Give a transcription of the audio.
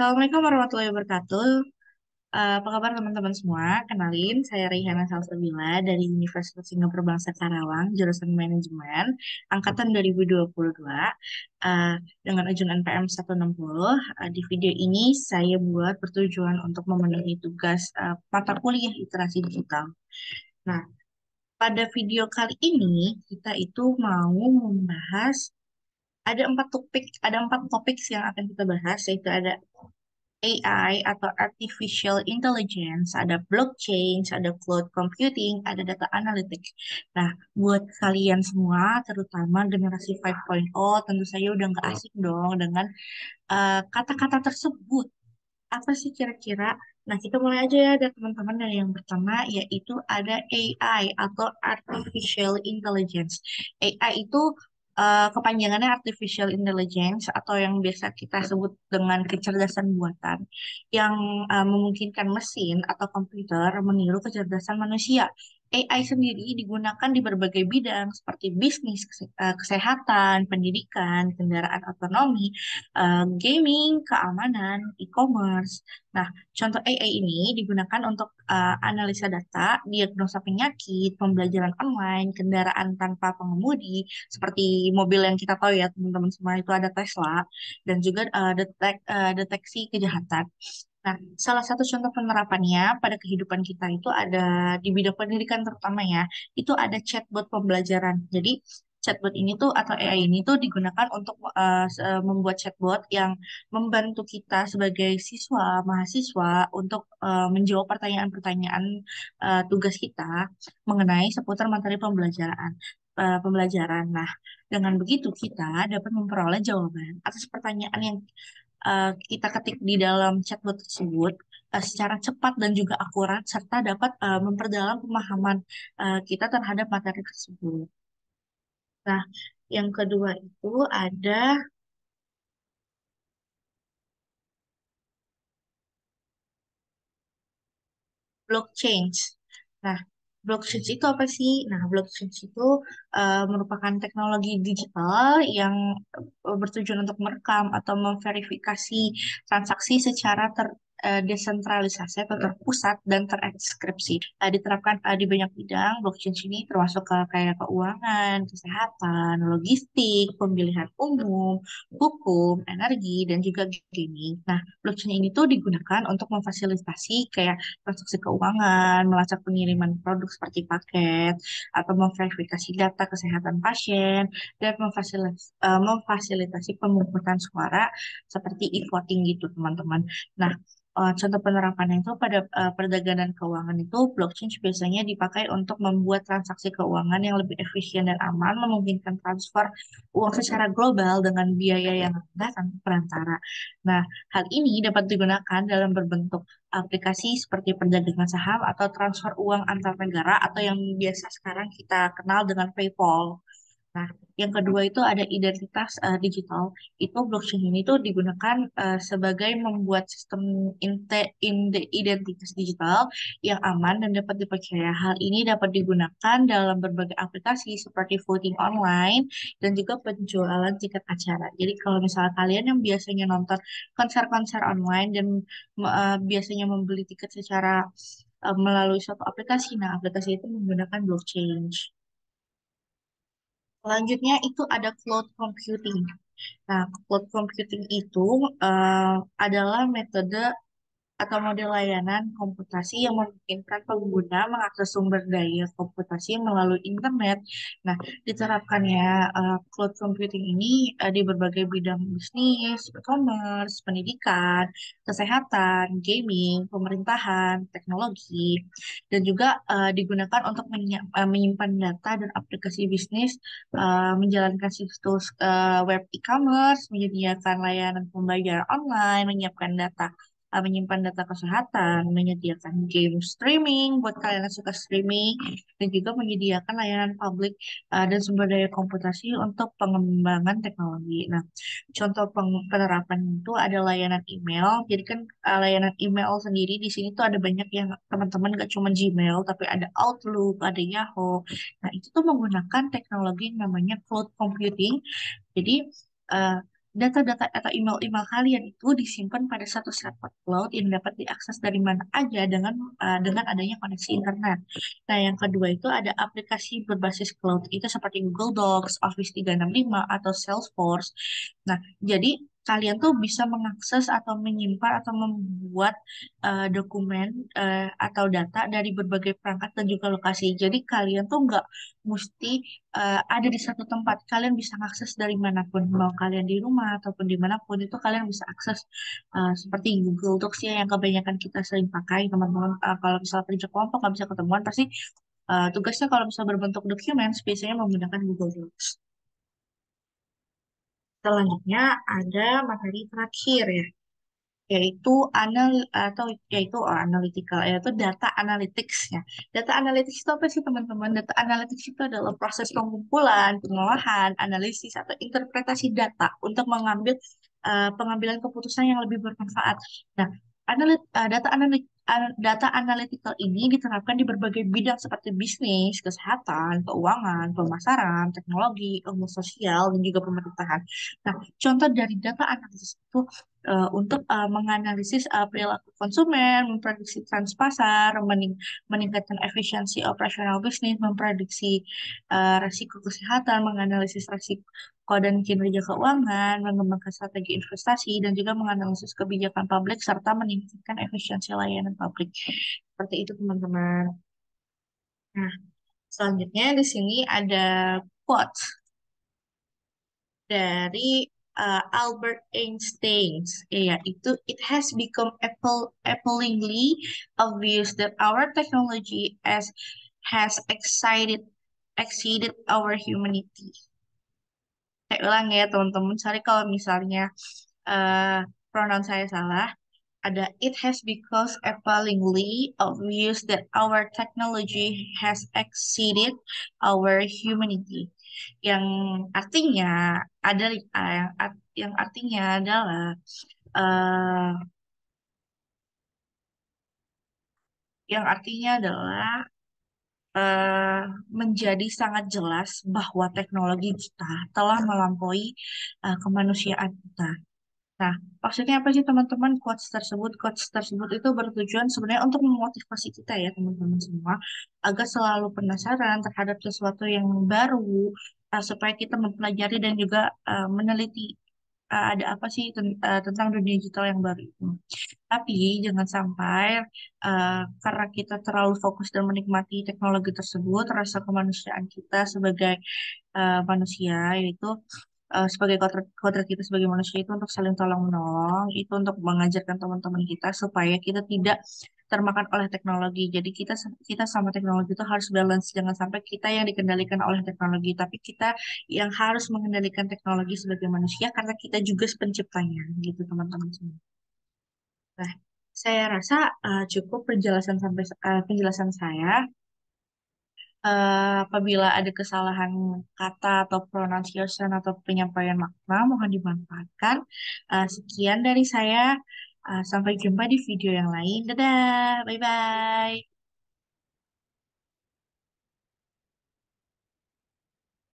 Assalamualaikum warahmatullahi wabarakatuh. Apa kabar teman-teman semua? Kenalin, saya Reihana Salsabila dari Universitas Singapura Bangsa Karawang, jurusan Manajemen, Angkatan 2022, eh, dengan ujian NPM 160. Di video ini saya buat bertujuan untuk memenuhi tugas mata kuliah literasi digital. Nah, pada video kali ini kita itu mau membahas ada empat topik yang akan kita bahas, yaitu ada AI atau Artificial Intelligence, ada blockchain, ada cloud computing, ada data analytics. Nah, buat kalian semua, terutama generasi 5.0, tentu saja udah nggak asing dong dengan kata-kata tersebut. Apa sih kira-kira? Nah, kita mulai aja ya dari teman-teman dari yang pertama, yaitu ada AI atau Artificial Intelligence. AI itu kepanjangannya Artificial Intelligence atau yang biasa kita sebut dengan kecerdasan buatan yang memungkinkan mesin atau komputer meniru kecerdasan manusia. AI sendiri digunakan di berbagai bidang seperti bisnis, kesehatan, pendidikan, kendaraan otonomi, gaming, keamanan, e-commerce. Nah, contoh AI ini digunakan untuk analisa data, diagnosa penyakit, pembelajaran online, kendaraan tanpa pengemudi, seperti mobil yang kita tahu ya teman-teman semua itu ada Tesla, dan juga deteksi kejahatan. Nah, salah satu contoh penerapannya pada kehidupan kita itu ada di bidang pendidikan terutama ya, itu ada chatbot pembelajaran. Jadi chatbot ini tuh atau AI ini tuh digunakan untuk membuat chatbot yang membantu kita sebagai siswa, mahasiswa untuk menjawab pertanyaan-pertanyaan tugas kita mengenai seputar materi pembelajaran. Nah, dengan begitu kita dapat memperoleh jawaban atas pertanyaan yang kita ketik di dalam chatbot tersebut secara cepat dan juga akurat serta dapat memperdalam pemahaman kita terhadap materi tersebut. Nah, yang kedua itu ada blockchain. Nah, blockchain itu apa sih? Nah, blockchain itu merupakan teknologi digital yang bertujuan untuk merekam atau memverifikasi transaksi secara desentralisasi atau terpusat dan terekskripsi. Diterapkan di banyak bidang. Blockchain ini termasuk ke kayak keuangan, kesehatan, logistik, pemilihan umum, hukum, energi, dan juga gaming. Nah, blockchain ini tuh digunakan untuk memfasilitasi kayak transaksi keuangan, melacak pengiriman produk seperti paket, atau memverifikasi data kesehatan pasien, dan memfasilitasi pemungutan suara seperti e-voting gitu, teman-teman. Nah, contoh penerapannya itu pada perdagangan keuangan itu blockchain biasanya dipakai untuk membuat transaksi keuangan yang lebih efisien dan aman, memungkinkan transfer uang secara global dengan biaya yang rendah tanpa perantara. Nah, hal ini dapat digunakan dalam berbentuk aplikasi seperti perdagangan saham atau transfer uang antar negara atau yang biasa sekarang kita kenal dengan PayPal. Nah, yang kedua itu ada identitas digital. Itu blockchain ini tuh digunakan sebagai membuat sistem identitas digital yang aman dan dapat dipercaya. Hal ini dapat digunakan dalam berbagai aplikasi seperti voting online dan juga penjualan tiket acara. Jadi kalau misalnya kalian yang biasanya nonton konser-konser online dan biasanya membeli tiket secara melalui suatu aplikasi, nah aplikasi itu menggunakan blockchain. Selanjutnya itu ada cloud computing. Nah, cloud computing itu eh, adalah metode atau model layanan komputasi yang memungkinkan pengguna mengakses sumber daya komputasi melalui internet. Nah, diterapkannya cloud computing ini di berbagai bidang bisnis, e-commerce, pendidikan, kesehatan, gaming, pemerintahan, teknologi, dan juga digunakan untuk menyimpan data dan aplikasi bisnis, menjalankan situs web e-commerce, menyediakan layanan pembayaran online, menyiapkan data menyimpan data kesehatan, menyediakan game streaming buat kalian yang suka streaming, dan juga menyediakan layanan publik dan sumber daya komputasi untuk pengembangan teknologi. Nah, contoh penerapan itu ada layanan email. Jadi kan layanan email sendiri di sini tuh ada banyak yang teman-teman gak cuma Gmail, tapi ada Outlook, ada Yahoo. Nah, itu tuh menggunakan teknologi yang namanya cloud computing. Jadi, data-data atau email-email kalian itu disimpan pada satu server cloud yang dapat diakses dari mana aja dengan adanya koneksi internet. Nah, yang kedua itu ada aplikasi berbasis cloud itu seperti Google Docs, Office 365 atau Salesforce. Nah, jadi kalian tuh bisa mengakses atau menyimpan atau membuat dokumen atau data dari berbagai perangkat dan juga lokasi. Jadi kalian tuh nggak mesti ada di satu tempat. Kalian bisa akses dari manapun, mau kalian di rumah ataupun dimanapun itu kalian bisa akses seperti Google Docs ya yang kebanyakan kita sering pakai teman-teman. Kalau misalnya kerja kelompok nggak bisa ketemuan, pasti tugasnya kalau misalnya berbentuk dokumen biasanya menggunakan Google Docs. Selanjutnya ada materi terakhir ya, yaitu analytical, yaitu data analytics ya. Data analytics itu apa sih teman-teman? Data analytics itu adalah proses pengumpulan, pengolahan, analisis atau interpretasi data untuk mengambil pengambilan keputusan yang lebih bermanfaat. Nah, data analytical ini diterapkan di berbagai bidang seperti bisnis, kesehatan, keuangan, pemasaran, teknologi, ilmu sosial, dan juga pemerintahan. Nah, contoh dari data analisis itu untuk menganalisis perilaku konsumen, memprediksi trans pasar, meningkatkan efisiensi operasional bisnis, memprediksi risiko kesehatan, menganalisis risiko dan kinerja keuangan, mengembangkan strategi investasi, dan juga menganalisis kebijakan publik serta meningkatkan efisiensi layanan publik. Seperti itu, teman-teman. Nah, selanjutnya di sini ada quote dari Albert Einstein, ya, itu it has become appallingly obvious that our technology has exceeded our humanity. Saya ulang ya teman-teman, sorry kalau misalnya uh, pronoun saya salah. Ada it has become appallingly obvious that our technology has exceeded our humanity. Yang artinya ada yang artinya adalah eh, yang artinya adalah eh, menjadi sangat jelas bahwa teknologi kita telah melampaui kemanusiaan kita. Nah, maksudnya apa sih teman-teman quotes tersebut? Quotes tersebut itu bertujuan sebenarnya untuk memotivasi kita ya teman-teman semua agar selalu penasaran terhadap sesuatu yang baru supaya kita mempelajari dan juga meneliti ada apa sih tentang dunia digital yang baru itu. Tapi jangan sampai karena kita terlalu fokus dan menikmati teknologi tersebut, rasa kemanusiaan kita sebagai manusia yaitu sebagai kodrat kita sebagai manusia itu untuk saling tolong menolong, itu untuk mengajarkan teman-teman kita supaya kita tidak termakan oleh teknologi. Jadi kita sama teknologi itu harus balance, jangan sampai kita yang dikendalikan oleh teknologi, tapi kita yang harus mengendalikan teknologi sebagai manusia karena kita juga penciptanya, gitu teman-teman semua. Nah, saya rasa cukup penjelasan saya. Apabila ada kesalahan kata atau pronunciation atau penyampaian makna, mohon dimanfaatkan. Sekian dari saya. Sampai jumpa di video yang lain. Dadah, bye-bye.